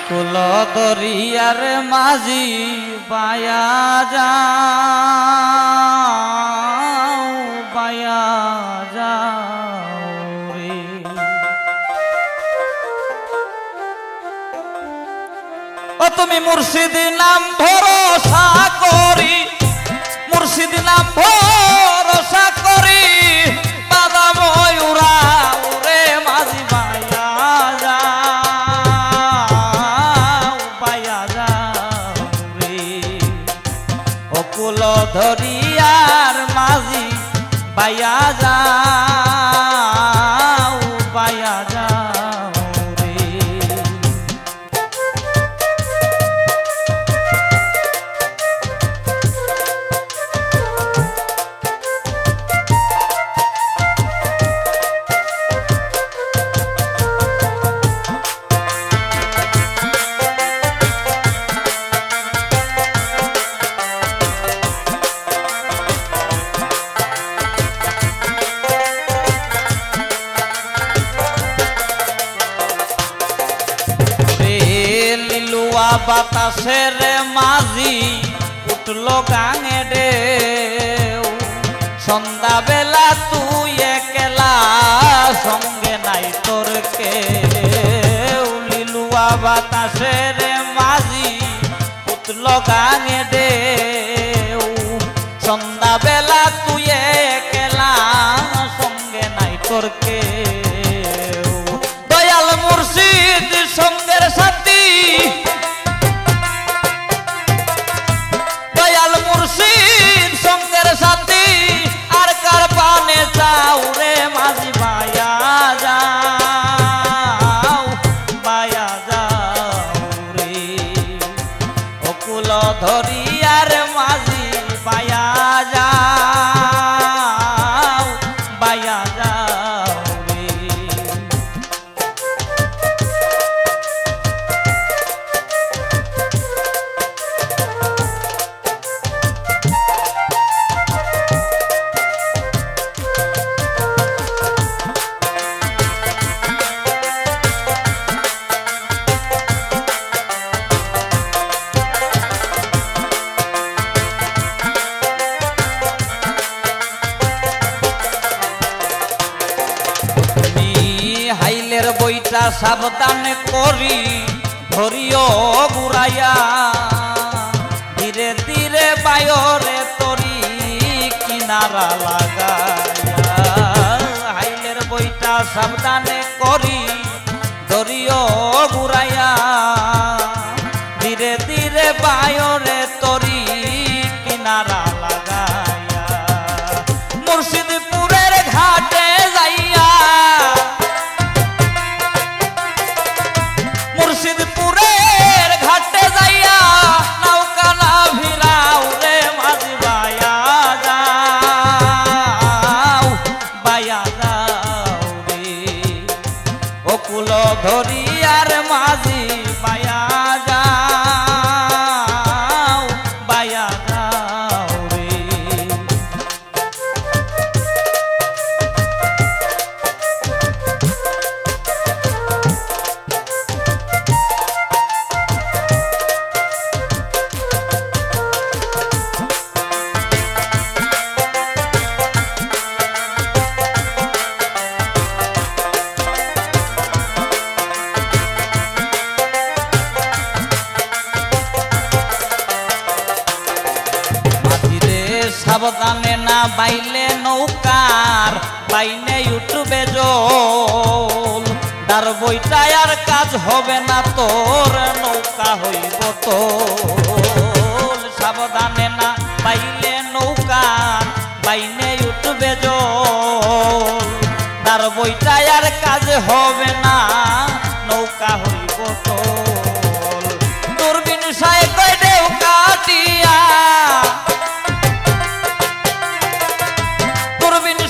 কুল দরিয়ার মাঝি বায়া যাও বায়া যাও রে। ও তুমি মুর্শিদ নাম ভরসা করি, মুর্শিদ নাম ভরসা করি বাবা ময়ূরা ওরে মাঝি বায়া যাও বায়া যাও রে। ও কুল দরিয়ার মাঝি বায়া যাও বায়া যাও রে। বাতাসের মাঝি উঠলো গাঙে ঢেউ, সন্ধ্যা বেলা তুই একলা সঙ্গে নাই তোর কেউ। লিলুয়া বাতাসের মাঝি উঠলো গাঙে ঢেউ, সন্ধ্যা বেলা তুই একলা সঙ্গে নাই তোর কেউ। দয়াল মুর্শিদ সঙ্গের সাথী, মুর্শিদ সঙ্গের সাথী আর কার পানে যাও রে মাঝি বায়া যাও বায়া যাও রে। ও কুল দরিয়ার মাঝি বায়া যাও বায়া যাও রে। বইটা সাবধান করি ধরিও ঘুরাইয়া, ধীরে ধীরে বায়রে তরি কিনারা লাগাইয়া। হাইলের বইটা সাবধানে করি ধরিও ঘুরাইয়া, ধীরে ধীরে বায়রে তরি কিনারা লাগাইয়া। মুর্শিদপুরের ঘাটে যাইয়া, মুর্শিদপুরের ঘাটে যাইয়া নৌকা না ভিড়াও রে মাঝি বায়া যাও বায়া যাও রে। ও কুল দরিয়ার মাঝি বায়া যাও বায়া যাও রে। সাবধানে না বাইলে নৌকার বাইনে ইউটিউবে জল, তার বইটায় আর কাজ হবে না তোর নৌকা হইব তোল। সাবধানে না বাইলে নৌকার বাইনে ইউটিউবে জল, তার বইটায় আর কাজ হবে না নৌকা হইব তোল। দূরবীন সায় কই ঢেউ কাটিয়া, দূরবীন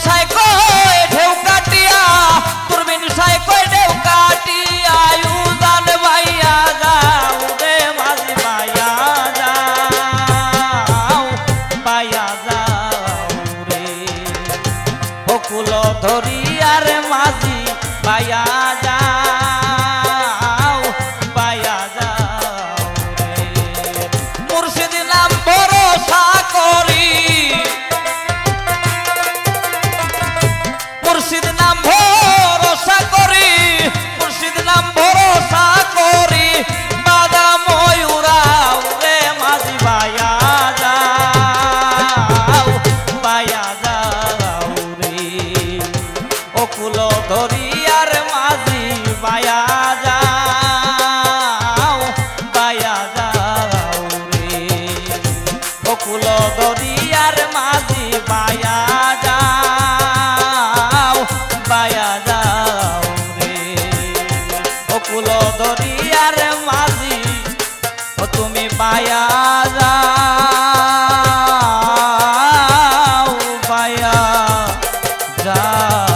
ধরিয়ার মাঝি বায়া যাও বায়া যাও রে মুর্শিদ নাম ভরসা করি মুর্শিদ নাম ভরসা করি মুর্শিদ নাম ভরসা করি বাদা ময়ূরাও রে মাঝি বায়া যাও বায়া যাও রে অকুল ধরিয়ার মাঝি বায়া যাও বায়া যাও রে অকুল ধরিয়ার মাঝি বায়া যাও বায়া যাও রে অকুল ধরিয়ার মাঝি ও তুমি বায়া যাও বায়া যাও